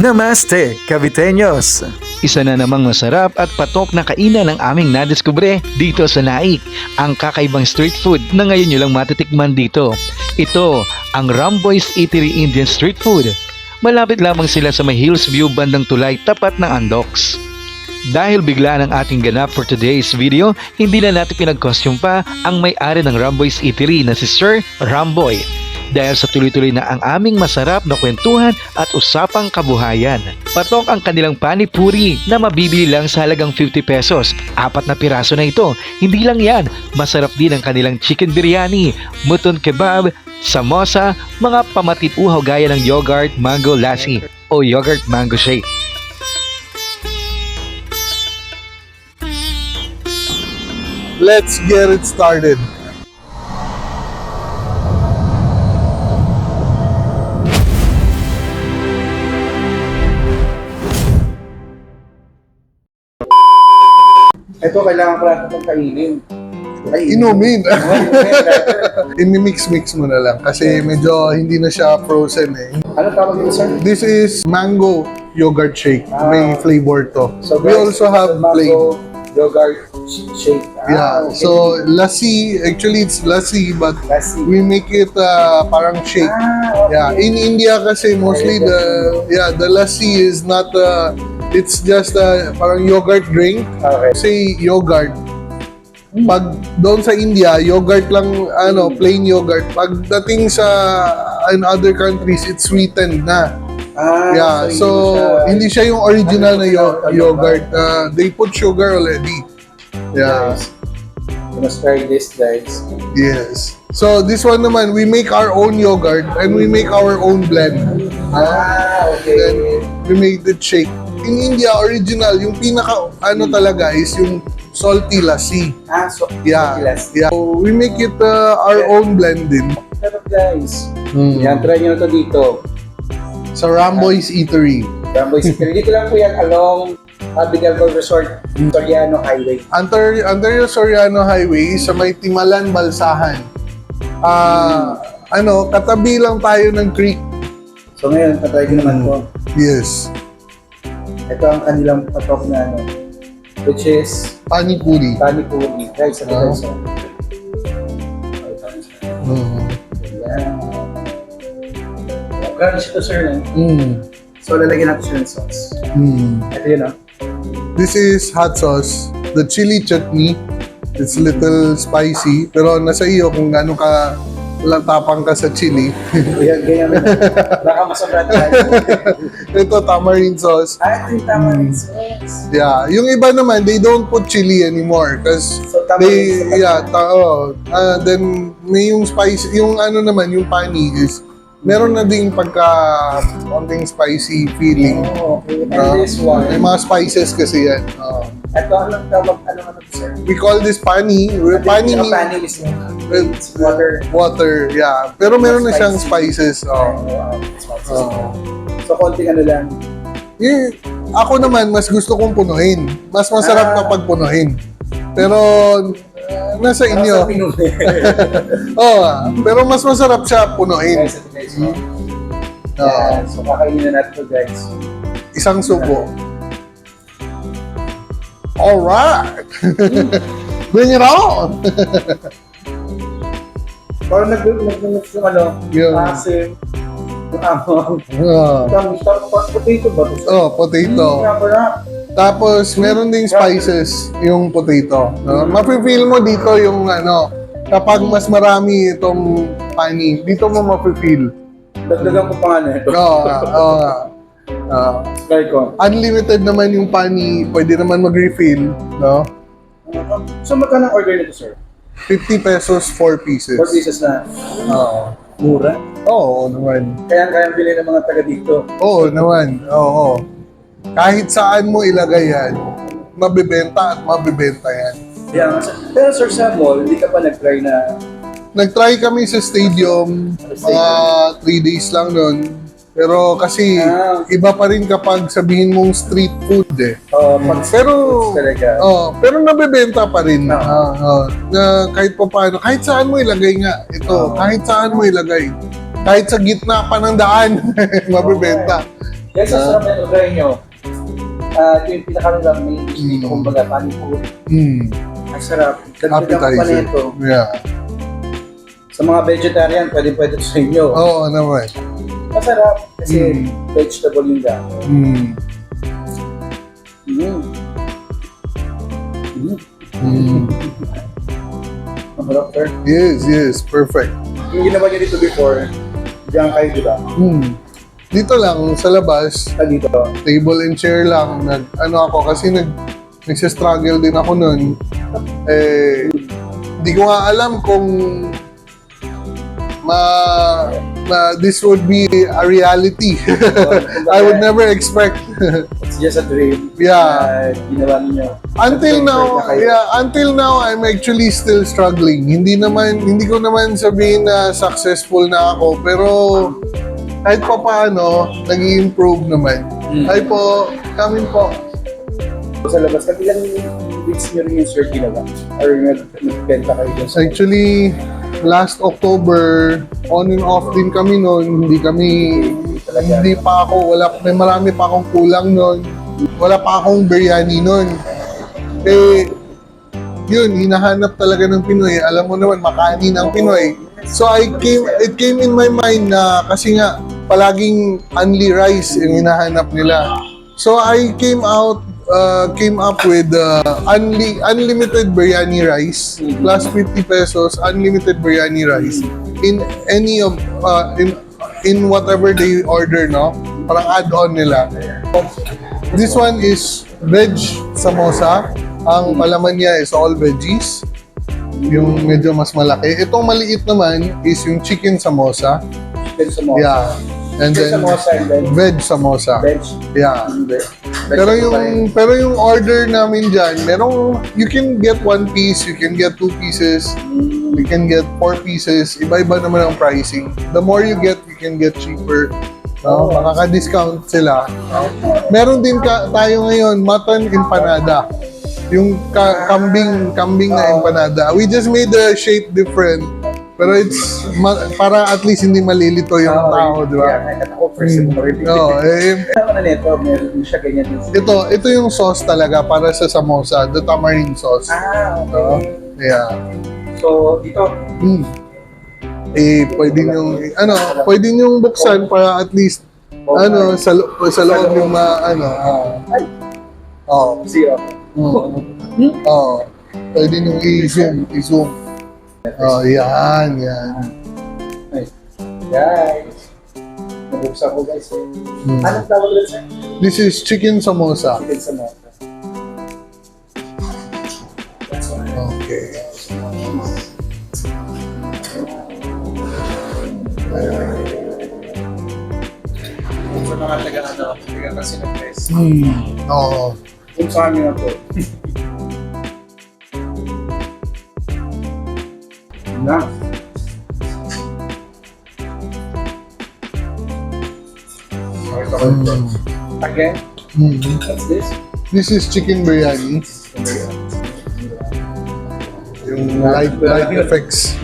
Namaste, Caviteños! Isa na namang masarap at patok na kainan ang aming nadiskubre dito sa Naik, ang kakaibang street food na ngayon nyo lang matitikman dito. Ito ang Ramboy's Eatery Indian Street Food. Malapit lamang sila sa may Hills View bandang tulay tapat ng Andox. Dahil bigla ng ating ganap for today's video, hindi na natin pinag-costume pa ang may-ari ng Ramboy's Eatery na si Sir Ramboy. Dahil sa tuloy-tuloy na ang aming masarap na kwentuhan at usapang kabuhayan. Patok ang kanilang panipuri na mabibili lang sa halagang 50 pesos. 4 na piraso na ito. Hindi lang yan, masarap din ang kanilang chicken biryani, mutton kebab, samosa, mga pamatid-uhaw gaya ng yogurt mango lassi o yogurt mango shake. Let's get it started. Ito, kailangan ko natin itong kainin. Inumin. Ini-mix-mix mo na lang kasi medyo hindi na siya frozen eh. Ano tawag dito, sir? This is mango yogurt shake. May flavor to. So, We guys, also have plain. mango yogurt shake. Yeah. Okay. So lassi, actually it's lassi but Lassi. we make it parang shake. Okay. Yeah, in India kasi mostly the lassi is not it's just parang yogurt drink. Okay. Say yogurt. Pag doon sa India, yogurt lang plain yogurt. Pagdating sa in other countries, it's sweetened na. Yeah, so hindi siya yung original na yogurt. They put sugar already. Yeah. Guys, you must try this, guys. Yes. So this one naman, we make our own yogurt and we make our own blend. Okay. Then we make the shake. In India, original, yung pinaka talaga is yung salty lassi. So, Yeah. yes. Yeah. So we make it our own blend din. Sarap, guys. Yan, try nyo na ito dito. Sa Ramboy's Eatery. Ramboy City. Dito lang po yan along Abigail Golf Resort, Soriano Highway. Under Soriano Highway sa may Timalan, Balsahan. Katabi lang tayo ng creek. So ngayon, tatry ko naman po. Yes. Ito ang kanilang patok na which is Panipuri. Panipuri. Guys, ano guys? Ayan. Garnish ito, sir. So, lalagyan natin siya ng sauce. Ito yun, This is hot sauce. The chili chutney. It's a little spicy. Pero nasa iyo kung gaano ka tapang ka sa chili. Ayan, ganyan mo. Baka masobra tayo. Ito, tamarind sauce. Ito yung tamarind sauce. Yeah. Yung iba naman, they don't put chili anymore. Because So, tamarind then may yung spice, yung naman, yung pani is, meron na ding konting spicy feeling. Okay. And this one. May mga spices kasi yan. Ito, anong tawag, ano sir? We call this pani. Pani Yung pani is with water. water, yeah. Pero meron na siyang spices. So, konting lang. Ako naman, mas gusto kong punuin. Mas masarap kapag punuin. Pero, nasa inyo. Pero mas masarap siya punuin. Guys, ito guys. Yan. So, kakainin na natin ito, guys. Isang subo. Alright! Bring it on! Parang nag-mix yung Yeah. asim, yung among. Ah. Potato ba ito? Potato. Tapos, meron ding spices yung potato. No? Mafe-feel mo dito yung kapag mas marami itong pani, dito mo mafe-feel. Dagdagan ko pa nga na ito. Try ko. Unlimited naman yung pani, pwede naman mag-refill, no? So, magkano ang order nito, sir? 50 pesos, 4 pieces. 4 pieces na. Mura. Oo naman. Kaya bilhin ng mga taga dito. Oo naman. Oo. Kahit saan mo ilagay yan, mabibenta at mabibenta yan. Pero sir, sa mall, hindi ka pa nag-try na... Nag-try kami sa stadium, mga 3 days lang nun. Pero kasi iba pa rin kapag sabihin mong street food eh. Pero nabebenta pa rin na kahit pa paano, kahit saan mo ilagay nga ito, kahit saan mo ilagay. Kahit sa gitna pa ng daan, mabebenta. Guys, sa sarap na try nyo. Ito yung pinakalang main dish dito, kumbaga, panipuri. Ang sarap. Dagdagan ko pa na Appetizer. ito. Yeah. Sa mga vegetarian, pwede sa inyo. Oo naman. Masarap kasi vegetable yung gamit. Masarap, sir. Yes, perfect. Yung ginawa niyo dito before, diyan kayo, di ba? Dito lang sa labas, Dito. table and chair lang. Ako kasi nagsistruggle din ako nun. Hindi ko nga alam kung this would be a reality. I would never expect. It's just a dream. Yeah. Ginawa niyo. Until now, I'm actually still struggling. Hindi ko naman sabihin na successful na ako, pero kahit pa paano, nag-i-improve naman. Hi po, coming po. Sa labas, ilang weeks niyo rin yung sir ginawa? Or nagbenta kayo dyan sa... Actually, last October, on and off din kami noon. Hindi pa ako, may marami pa akong kulang noon. Wala pa akong biryani noon. Yun, hinahanap talaga ng Pinoy. Alam mo naman, makanin ang Pinoy. So it came in my mind na kasi nga, palaging only rice yung hinahanap nila. So I came up with unlimited biryani rice plus 50 pesos unlimited biryani rice in any of in whatever they order, no? Parang add-on nila. This one is veg samosa. Ang palaman niya is all veggies. Yung medyo mas malaki. Itong maliit naman is yung chicken samosa. Chicken samosa. Yeah. And then samosa and then veg samosa. veg. Yeah. Pero yung order namin diyan, you can get 1 piece, you can get 2 pieces, you can get 4 pieces. Iba-iba naman ang pricing. The more you get, you can get cheaper. No? Makaka-discount sila. Meron din tayo ngayon, mutton empanada. Yung kambing na empanada. We just made the shape different. Pero it's para at least hindi malilito yung tao, di ba? Kaya ako first time marinig. No, Ano na nito, meron siya ganyan din. ito yung sauce talaga para sa samosa, the tamarind sauce. Okay. Yeah. So, dito, Pwede niyong buksan para at least sa loob yung zero. Pwede niyong i-zoom. Yan. Guys, nabuksan ko guys. Anong tawag ulit sir? This is chicken samosa. Chicken samosa. Okay. Sa mga taga kasi ng guys. Oo. Kung sa amin na to. Na. Again, what's this? This is chicken biryani. Yung light effects.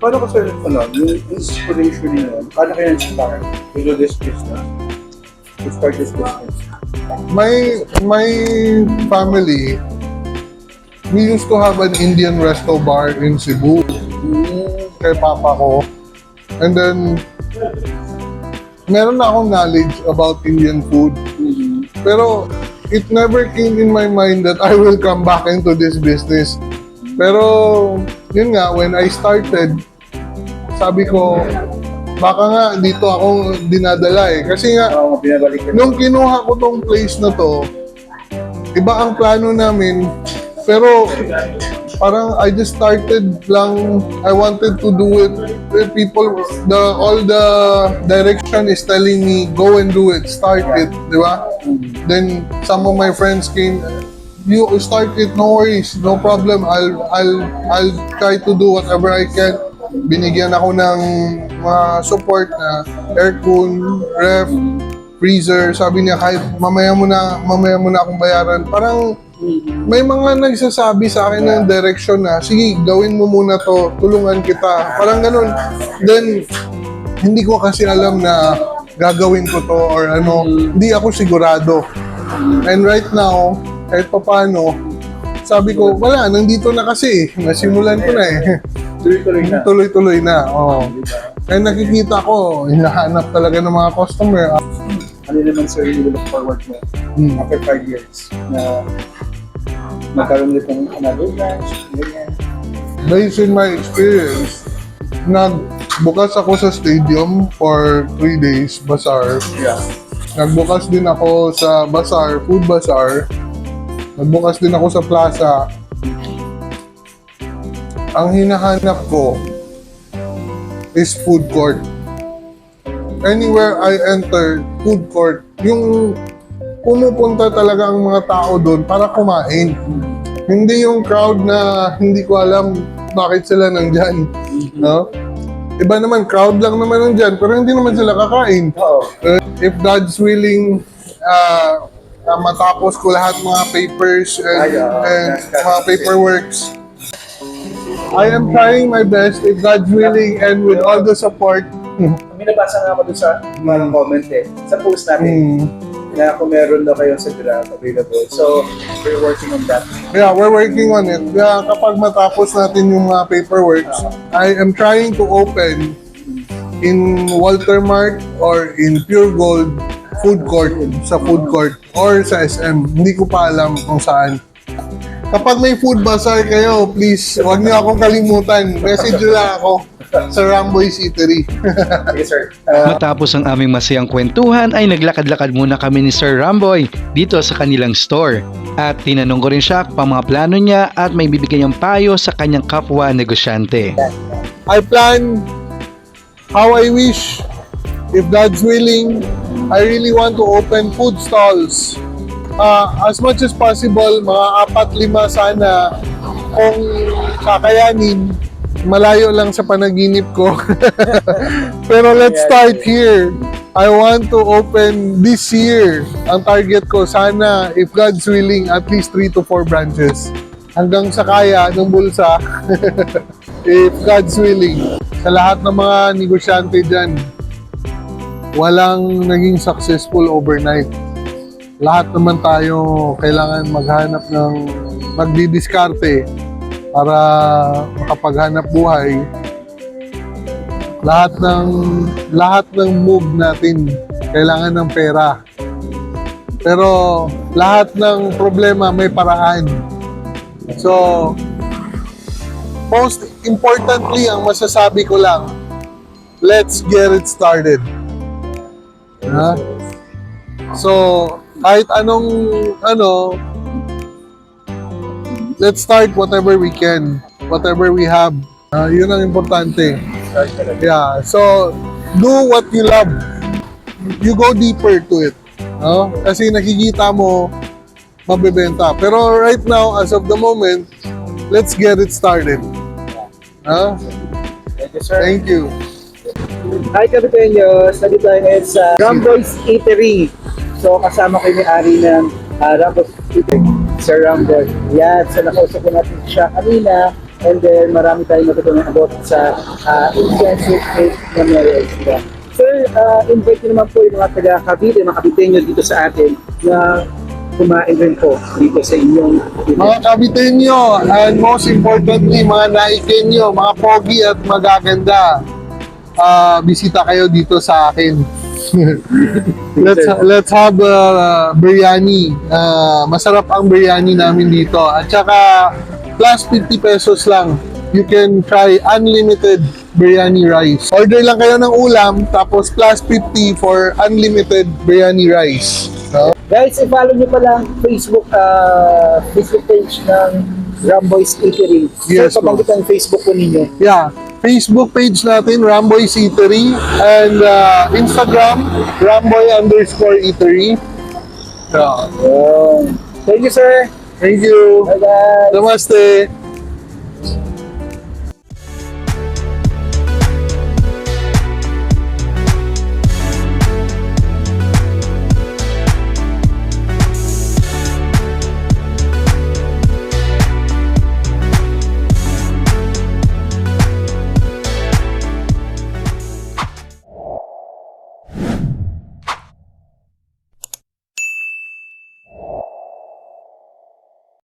Paano ko sir, yung inspiration niyo, paano kayo nag-start to do this business? To start this business? My family, we used to have an Indian resto bar in Cebu kay papa ko. And then, meron na akong knowledge about Indian food. Pero, it never came in my mind that I will come back into this business. Pero, yun nga, when I started, sabi ko, baka nga dito ako dinadala eh. Kasi nga, nung kinuha ko tong place na to, iba ang plano namin. Pero parang I just started lang, I wanted to do it. All the direction is telling me, go and do it, start it, di ba? Then some of my friends came, you start it, no worries, no problem. I'll try to do whatever I can. Binigyan ako ng mga support na aircon, ref, freezer. Sabi niya kahit mamaya mo na akong bayaran. Parang may mga nagsasabi sa akin ng direction na, sige, gawin mo muna to, tulungan kita. Parang ganun. Then, hindi ko kasi alam na gagawin ko to or ano, hindi ako sigurado. And right now, kahit pa paano, sabi ko, wala, nandito na kasi. Nasimulan ko na eh. Tuloy-tuloy na. Tuloy-tuloy na. Oh. And nakikita ko, hinahanap talaga ng mga customer. Ano naman sir, you look forward mo after 5 years na magkaroon ulit ng another branch, ganyan. Based in my experience, nagbukas ako sa stadium for 3 days, bazaar. Yeah. Nagbukas din ako sa bazaar, food bazaar. Nagbukas din ako sa plaza. Ang hinahanap ko is food court. Anywhere I enter, food court, yung pumupunta talaga ang mga tao doon para kumain. Hindi yung crowd na hindi ko alam bakit sila nandyan. No? Iba naman, crowd lang naman nandyan, pero hindi naman sila kakain. Oo. If God's willing, matapos ko lahat mga papers and mga paperworks, I am trying my best, if God's willing, and with all the support. May nabasa nga ako dun sa mga comment sa post natin na kung meron daw kayo sa Grab available. So, we're working on that. Yeah, we're working on it. Kaya kapag matapos natin yung mga paperworks, I am trying to open in Walter Mart or in Pure Gold food court, sa food court or sa SM. Hindi ko pa alam kung saan. Kapag may food bazaar kayo, please, huwag niyo akong kalimutan. Message lang ako sa Ramboy's Eatery. Yes, sir. Matapos ang aming masayang kwentuhan ay naglakad-lakad muna kami ni Sir Ramboy dito sa kanilang store. At tinanong ko rin siya kung mga plano niya at may bibigyan niyang payo sa kanyang kapwa negosyante. I plan how I wish. If God's willing, I really want to open food stalls. As much as possible, mga 4-5 sana kung kakayanin. Malayo lang sa panaginip ko. Pero let's start here. I want to open this year. Ang target ko, sana, if God's willing, at least 3 to 4 branches. Hanggang sa kaya ng bulsa. If God's willing. Sa lahat ng mga negosyante dyan, walang naging successful overnight. Lahat naman tayo kailangan maghanap ng magdidiskarte para makapaghanap buhay. Lahat ng move natin kailangan ng pera. Pero lahat ng problema may paraan. So most importantly, ang masasabi ko lang, let's get it started. So kahit anong let's start whatever we can, whatever we have. Yun ang importante. Yeah, so do what you love. You go deeper to it. Kasi nakikita mo, mabebenta. Pero right now, as of the moment, let's get it started. Thank you, sir. Thank you. Hi, Kapitenyos. Nandito tayo ngayon sa Ramboy's Eatery. So, kasama ko yung may-ari ng Ramboy's Eatery, Sir Ramboy. Yan, so nakausap ko natin siya kanina. And then, marami tayong natutunan about sa intensive cake na meron. Sir, invite nyo naman po yung mga taga-Cavite, mga Kapitenyos dito sa atin na kumain rin po dito sa inyong Mga Caviteño, and most importantly, mga Naikenyo, mga pogi at magaganda, bisita kayo dito sa akin. let's have biryani. Masarap ang biryani namin dito. At saka, plus 50 pesos lang. You can try unlimited biryani rice. Order lang kayo ng ulam, tapos plus 50 for unlimited biryani rice. Guys, i-follow nyo pa lang Facebook page ng Ramboy's Eatery. Yes, So, pabanggit ang Facebook po ninyo. Yeah, Facebook page natin, Ramboy's Eatery, and Instagram, Ramboy_Eatery. Thank you, sir. Thank you. Bye, guys. Namaste.